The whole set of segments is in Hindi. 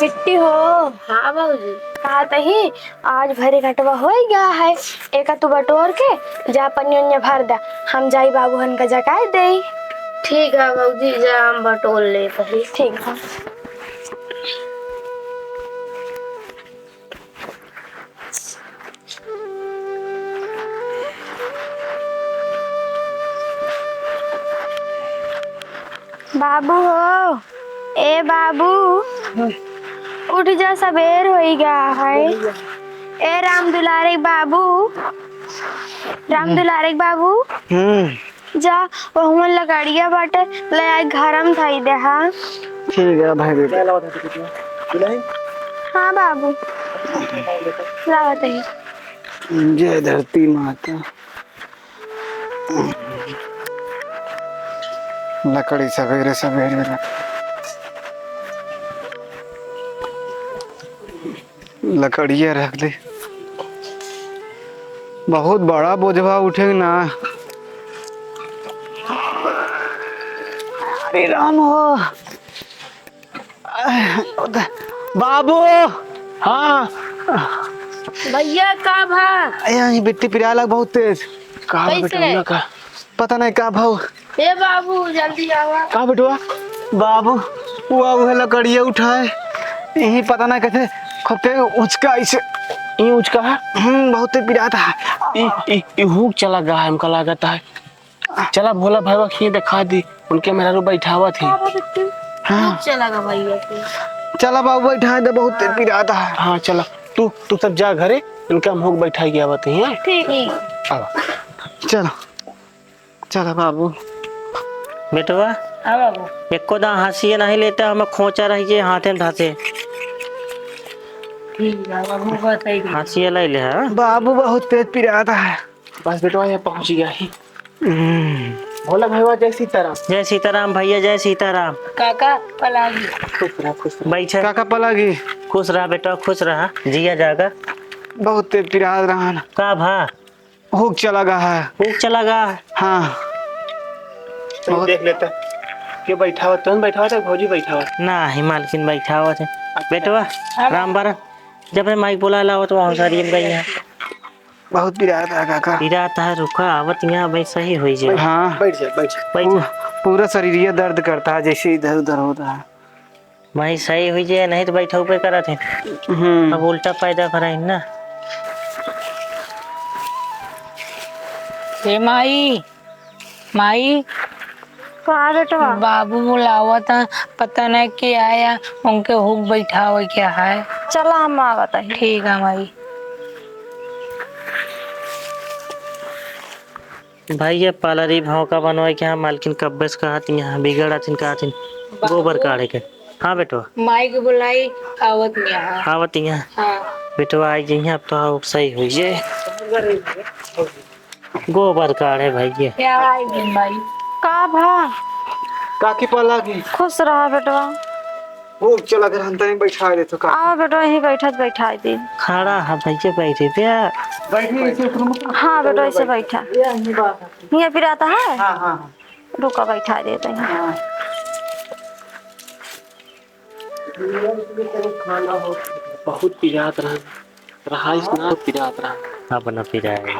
मिट्टी हो। हाँ बाबूजी। कहा तही आज भरे घटवा हो गया है। एक तू बटोर के जा पन्नी उन्नी भर दा, हम जाई बाबूहन का जकाय दे। ठीक है बाबूजी, जा हम बटोर ले पहले। ठीक है। बाबू हो, ए बाबू उठ जा, सबेर हो गया है। ए राम दुलारे बाबू, राम दुलारे बाबू जा वहुन लगड़िया बाटे ले आई घरम थाई दे। हाँ ठीक है भाई बेटा। हाँ बाबू लावत है। जय धरती माता। लकड़ी सवेरे सवेरे लकड़िया रख दे। बहुत बड़ा बोझवा उठेगा ना। अरे राम हो बाबू। हाँ भैया का भा ये बिट्टी पिराला बहुत तेज। कहा बेटा का पता नहीं का भाव। ए बाबू जल्दी आवा। कहा बेटुआ बाबू वो लकड़िया उठाए यही पता नहीं कैसे खपते उचका ऐसे ये उचका है। बहुत पिराता है। हुक चला गया है, हमको लागता है। चला भोला भाई खी दिखा दी, उनके मेरा रो बैठावा थी। हाँ चला गया भैया के। चला बाबू बैठा दे, बहुत पिराता है। हाँ चला तू सब जा घरे, इनका हम हुक बैठा गया बात है। ठीक चलो चला बाबू। बेटवा हाँ बाबू। एको दा हंसी नहीं लेता, हमें खोचा रही हाथे में धासे ठीक है बाबू, बताइए। हंसी लाई ले। हाँ बाबू बहुत तेज पिराता है। बस बेटवा ये पहुंच गया ही। भोला भाई जय सीताराम। जय सीताराम भैया, जय सीताराम। काका पलागी। खुश रह। बैठ काका पलागी। खुश रहा बेटा, खुश रहा, जिया जागा। बहुत तेज पिरा रहा है। का भा हुक चला गया है। हुक चला गा। हाँ देख लेता के बैठा हुआ, तुम बैठा हुआ भौजी बैठा हुआ ना ही मालकिन बैठा हुआ थे। बेटवा राम बारा जब माइक बोला ला तो वहाँ सारी गई है। बहुत पिराता है काका। पिराता है, रुका आवत यहाँ भाई सही हो जाए। हाँ बैठ जा बैठ जा। पूरा शरीर दर्द करता है जैसे इधर उधर होता है। भाई सही हो जाए, नहीं तो बैठा ऊपर करा थे। अब उल्टा पैदा कराई ना। ए माई माई कहा बेटवा बाबू बुलावा था, पता नहीं क्या आया, उनके हुक बैठा हुआ क्या है। चला हम आवत है। ठीक है माई। भाई ये पालरी भाव का बनवाए के यहाँ मालकिन कब्बे से कहा थी, यहाँ बिगड़ा थी कहा थी गोबर काढ़े के। हाँ बेटवा माई के बुलाई आवत नहीं है। आवत यहाँ हाँ बेटवा आई जी अब तो सही हुई है। गोबर काढ़े भाई ये क्या आई दिन भाई। का भा काकी पलागी। खुश रहा बेटवा। हुक चला कर हम तनी बैठा दे तो का। आओ बेटवा यही बैठा दे। खड़ा है भैया, बैठे थे। हाँ बेटवा ऐसे बैठा। यहाँ पिराता है। हाँ हाँ रुका बैठा देते हैं। बहुत पिरात रहा इसना पिरात रहा। अपना पिराए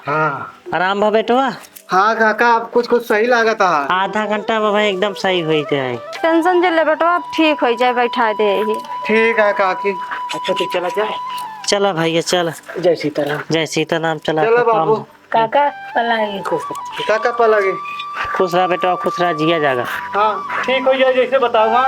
हाँ आराम भा बेटवा। हाँ काका अब कुछ सही लगा था। आधा घंटा में भाई एकदम सही हो जाए। टेंशन जे ले बेटवा, अब ठीक हो जाए, बैठा दे ही। ठीक है काकी। अच्छा तो चला जाए। चला भैया चल। जय सीताराम। जय सीताराम। चला चलो बाबू। काका पलागी। काका पलागी। खुश रहा बेटा, खुश रहा, जिया जागा। हाँ ठीक हो जाए जैसे बताओ। हाँ